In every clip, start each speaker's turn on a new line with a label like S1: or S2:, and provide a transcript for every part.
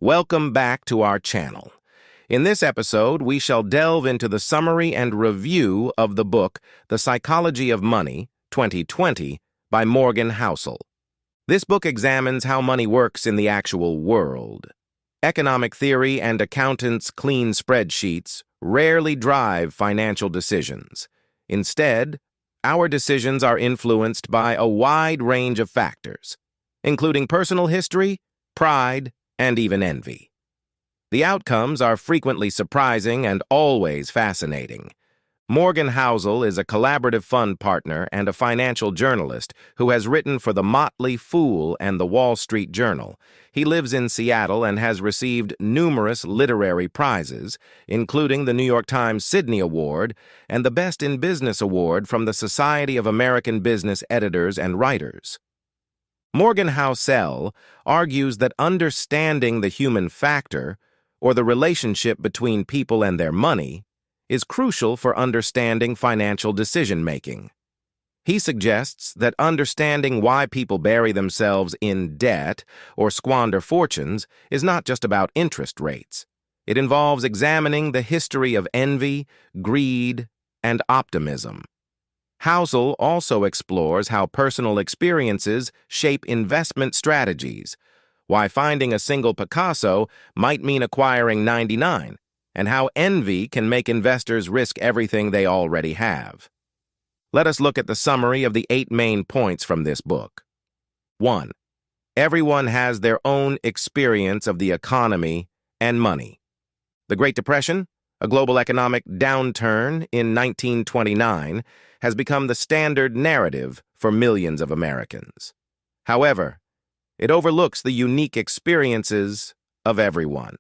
S1: Welcome back to our channel. In this episode, we shall delve into the summary and review of the book The Psychology of Money, 2020, by Morgan Housel. This book examines how money works in the actual world. Economic theory and accountants' clean spreadsheets rarely drive financial decisions. Instead, our decisions are influenced by a wide range of factors, including personal history, pride, and even envy. The outcomes are frequently surprising and always fascinating. Morgan Housel is a collaborative fund partner and a financial journalist who has written for The Motley Fool and The Wall Street Journal. He lives in Seattle and has received numerous literary prizes, including the New York Times Sydney Award and the Best in Business Award from the Society of American Business Editors and Writers. Morgan Housel argues that understanding the human factor, or the relationship between people and their money, is crucial for understanding financial decision-making. He suggests that understanding why people bury themselves in debt or squander fortunes is not just about interest rates. It involves examining the history of envy, greed, and optimism. Housel also explores how personal experiences shape investment strategies, why finding a single Picasso might mean acquiring 99, and how envy can make investors risk everything they already have. Let us look at the summary of the 8 main points from this book. 1. Everyone has their own experience of the economy and money. The Great Depression, a global economic downturn in 1929, has become the standard narrative for millions of Americans. However, it overlooks the unique experiences of everyone.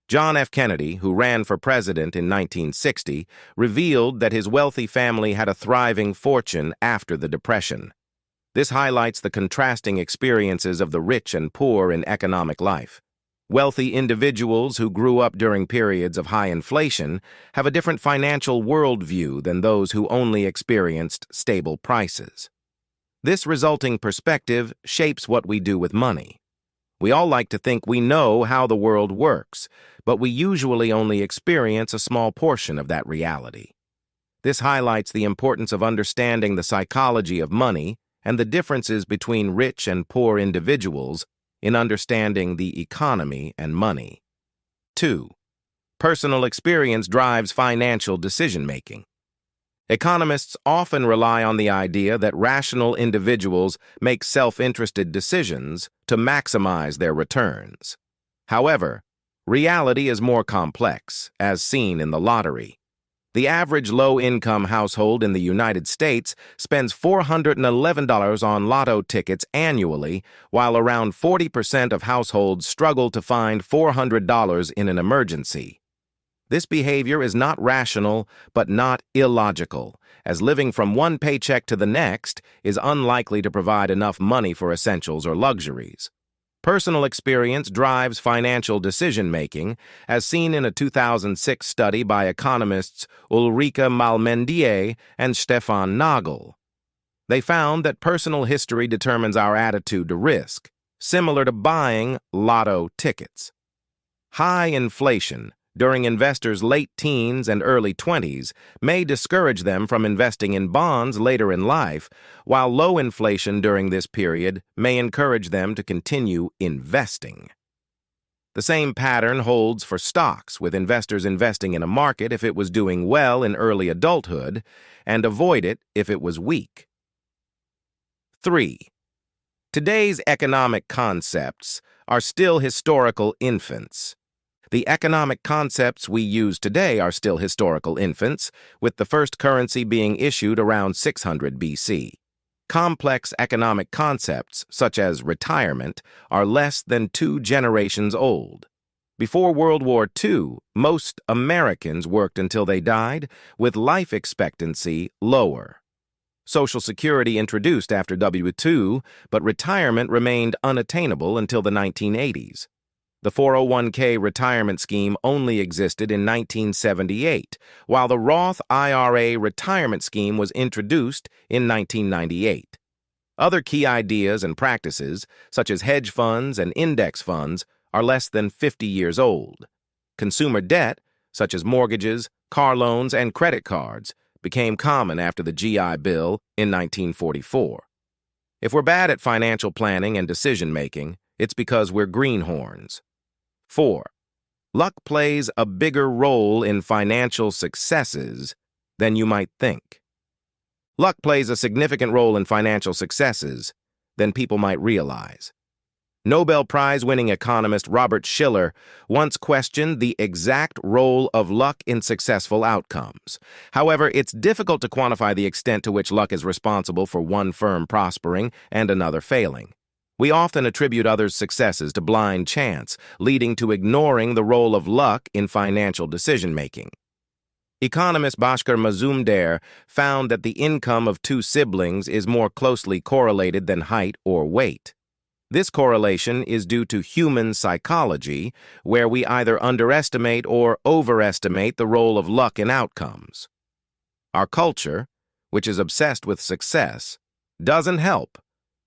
S1: John F. Kennedy, who ran for president in 1960, revealed that his wealthy family had a thriving fortune after the Depression. This highlights the contrasting experiences of the rich and poor in economic life. Wealthy individuals who grew up during periods of high inflation have a different financial worldview than those who only experienced stable prices. This resulting perspective shapes what we do with money. We all like to think we know how the world works, but we usually only experience a small portion of that reality. This highlights the importance of understanding the psychology of money and the differences between rich and poor individuals in understanding the economy and money. 2. Personal experience drives financial decision-making. Economists often rely on the idea that rational individuals make self-interested decisions to maximize their returns. However, reality is more complex, as seen in the lottery. The average low-income household in the United States spends $411 on lotto tickets annually, while around 40% of households struggle to find $400 in an emergency. This behavior is not rational, but not illogical, as living from one paycheck to the next is unlikely to provide enough money for essentials or luxuries. Personal experience drives financial decision-making, as seen in a 2006 study by economists Ulrike Malmendier and Stefan Nagel. They found that personal history determines our attitude to risk, similar to buying lotto tickets. High inflation during investors' late teens and early 20s may discourage them from investing in bonds later in life, while low inflation during this period may encourage them to continue investing. The same pattern holds for stocks, with investors investing in a market if it was doing well in early adulthood and avoid it if it was weak. 3. Today's economic concepts are still historical infants. The economic concepts we use today are still historical infants, with the first currency being issued around 600 BC. Complex economic concepts, such as retirement, are less than 2 generations old. Before World War II, most Americans worked until they died, with life expectancy lower. Social Security introduced after W2, but retirement remained unattainable until the 1980s. The 401k retirement scheme only existed in 1978, while the Roth IRA retirement scheme was introduced in 1998. Other key ideas and practices, such as hedge funds and index funds, are less than 50 years old. Consumer debt, such as mortgages, car loans, and credit cards, became common after the GI Bill in 1944. If we're bad at financial planning and decision-making, it's because we're greenhorns. 4. Luck plays a bigger role in financial successes than you might think. Luck plays a significant role in financial successes than people might realize. Nobel Prize-winning economist Robert Shiller once questioned the exact role of luck in successful outcomes. However, it's difficult to quantify the extent to which luck is responsible for one firm prospering and another failing. We often attribute others' successes to blind chance, leading to ignoring the role of luck in financial decision-making. Economist Bhaskar Mazumdar found that the income of two siblings is more closely correlated than height or weight. This correlation is due to human psychology, where we either underestimate or overestimate the role of luck in outcomes. Our culture, which is obsessed with success, doesn't help,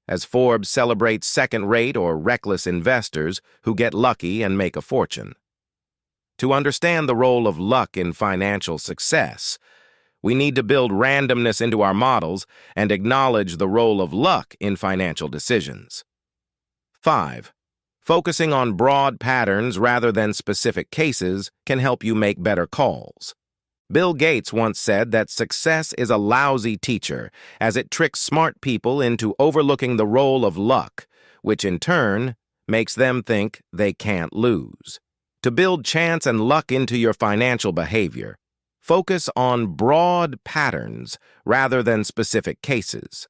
S1: as Forbes celebrates second-rate or reckless investors who get lucky and make a fortune. To understand the role of luck in financial success, we need to build randomness into our models and acknowledge the role of luck in financial decisions. 5. Focusing on broad patterns rather than specific cases can help you make better calls. Bill Gates once said that success is a lousy teacher, as it tricks smart people into overlooking the role of luck, which in turn makes them think they can't lose. To build chance and luck into your financial behavior, focus on broad patterns rather than specific cases.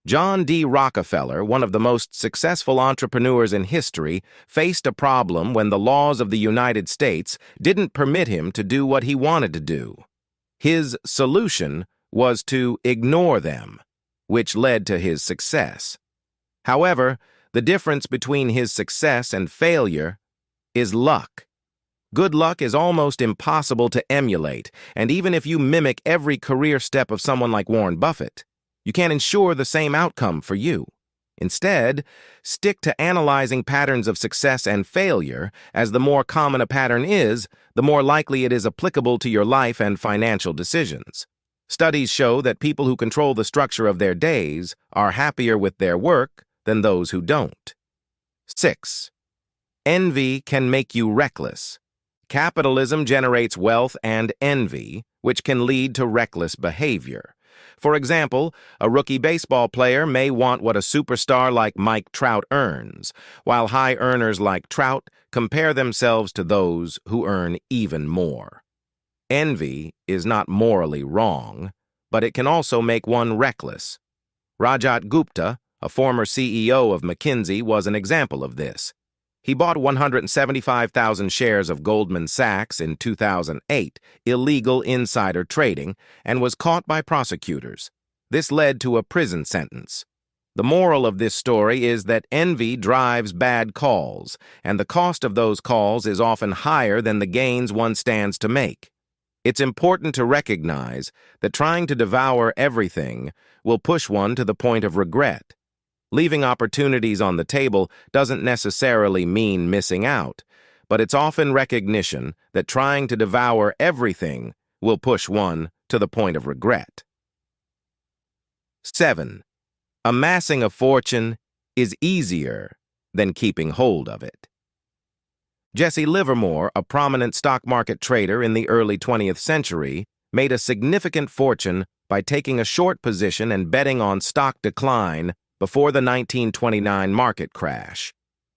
S1: John D. Rockefeller, one of the most successful entrepreneurs in history, faced a problem when the laws of the United States didn't permit him to do what he wanted to do. His solution was to ignore them, which led to his success. However, the difference between his success and failure is luck. Good luck is almost impossible to emulate, and even if you mimic every career step of someone like Warren Buffett, you can't ensure the same outcome for you. Instead, stick to analyzing patterns of success and failure, as the more common a pattern is, the more likely it is applicable to your life and financial decisions. Studies show that people who control the structure of their days are happier with their work than those who don't. 6. Envy can make you reckless. Capitalism generates wealth and envy, which can lead to reckless behavior. For example, a rookie baseball player may want what a superstar like Mike Trout earns, while high earners like Trout compare themselves to those who earn even more. Envy is not morally wrong, but it can also make one reckless. Rajat Gupta, a former CEO of McKinsey, was an example of this. He bought 175,000 shares of Goldman Sachs in 2008, illegal insider trading, and was caught by prosecutors. This led to a prison sentence. The moral of this story is that envy drives bad calls, and the cost of those calls is often higher than the gains one stands to make. It's important to recognize that trying to devour everything will push one to the point of regret. Leaving opportunities on the table doesn't necessarily mean missing out, but it's often recognition that trying to devour everything will push one to the point of regret. 7. Amassing a fortune is easier than keeping hold of it. Jesse Livermore, a prominent stock market trader in the early 20th century, made a significant fortune by taking a short position and betting on stock decline before the 1929 market crash.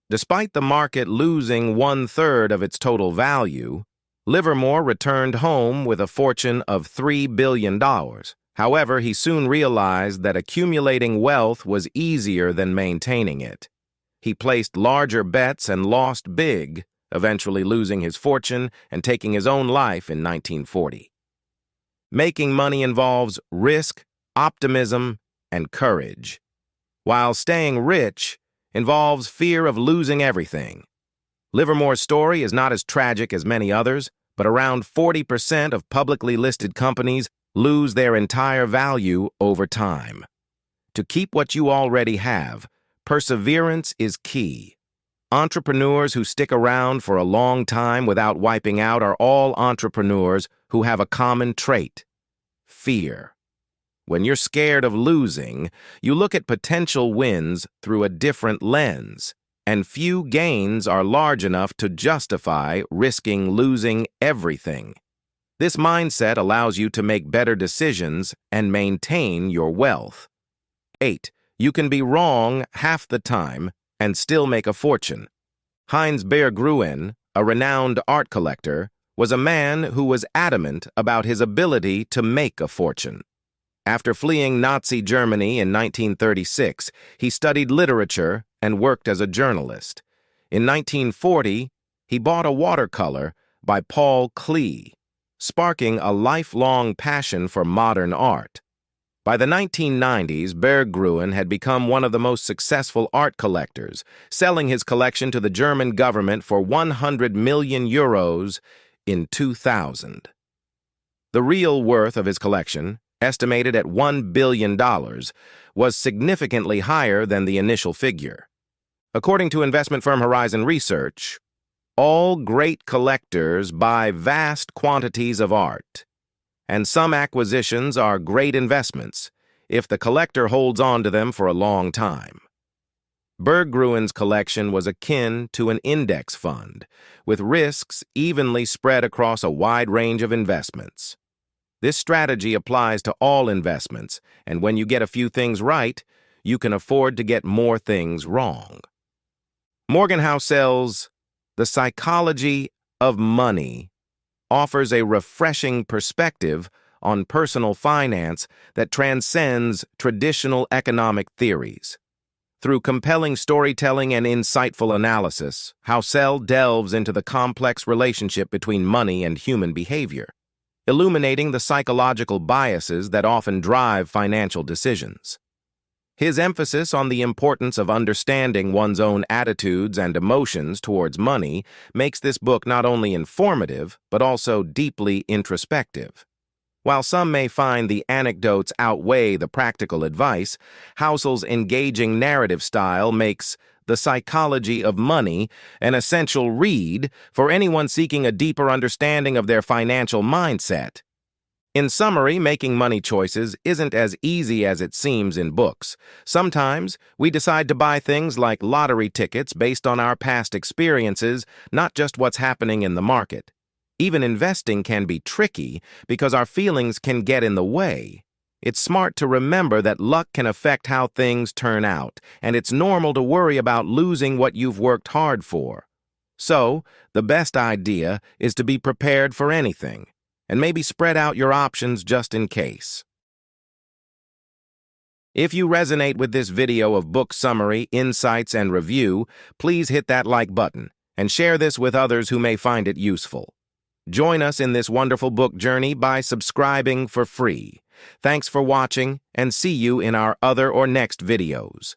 S1: Despite the market losing 1/3 of its total value, Livermore returned home with a fortune of $3 billion. However, he soon realized that accumulating wealth was easier than maintaining it. He placed larger bets and lost big, eventually losing his fortune and taking his own life in 1940. Making money involves risk, optimism, and courage, while staying rich involves fear of losing everything. Livermore's story is not as tragic as many others, but around 40% of publicly listed companies lose their entire value over time. To keep what you already have, perseverance is key. Entrepreneurs who stick around for a long time without wiping out are all entrepreneurs who have a common trait: fear. When you're scared of losing, you look at potential wins through a different lens, and few gains are large enough to justify risking losing everything. This mindset allows you to make better decisions and maintain your wealth. 8. You can be wrong half the time and still make a fortune. Heinz Berggruen, a renowned art collector, was a man who was adamant about his ability to make a fortune. After fleeing Nazi Germany in 1936, he studied literature and worked as a journalist. In 1940, he bought a watercolor by Paul Klee, sparking a lifelong passion for modern art. By the 1990s, Berggruen had become one of the most successful art collectors, selling his collection to the German government for 100 million euros in 2000. The real worth of his collection, estimated at $1 billion, was significantly higher than the initial figure. According to investment firm Horizon Research, all great collectors buy vast quantities of art, and some acquisitions are great investments if the collector holds on to them for a long time. Berggruen's collection was akin to an index fund, with risks evenly spread across a wide range of investments. This strategy applies to all investments, and when you get a few things right, you can afford to get more things wrong. Morgan Housel's The Psychology of Money offers a refreshing perspective on personal finance that transcends traditional economic theories. Through compelling storytelling and insightful analysis, Housel delves into the complex relationship between money and human behavior, illuminating the psychological biases that often drive financial decisions. His emphasis on the importance of understanding one's own attitudes and emotions towards money makes this book not only informative, but also deeply introspective. While some may find the anecdotes outweigh the practical advice, Housel's engaging narrative style makes The Psychology of Money an essential read for anyone seeking a deeper understanding of their financial mindset. In summary, making money choices isn't as easy as it seems in books. Sometimes we decide to buy things like lottery tickets based on our past experiences, not just what's happening in the market. Even investing can be tricky because our feelings can get in the way. It's smart to remember that luck can affect how things turn out, and it's normal to worry about losing what you've worked hard for. So, the best idea is to be prepared for anything, and maybe spread out your options just in case. If you resonate with this video of book summary, insights, and review, please hit that like button and share this with others who may find it useful. Join us in this wonderful book journey by subscribing for free. Thanks for watching, and see you in our other or next videos.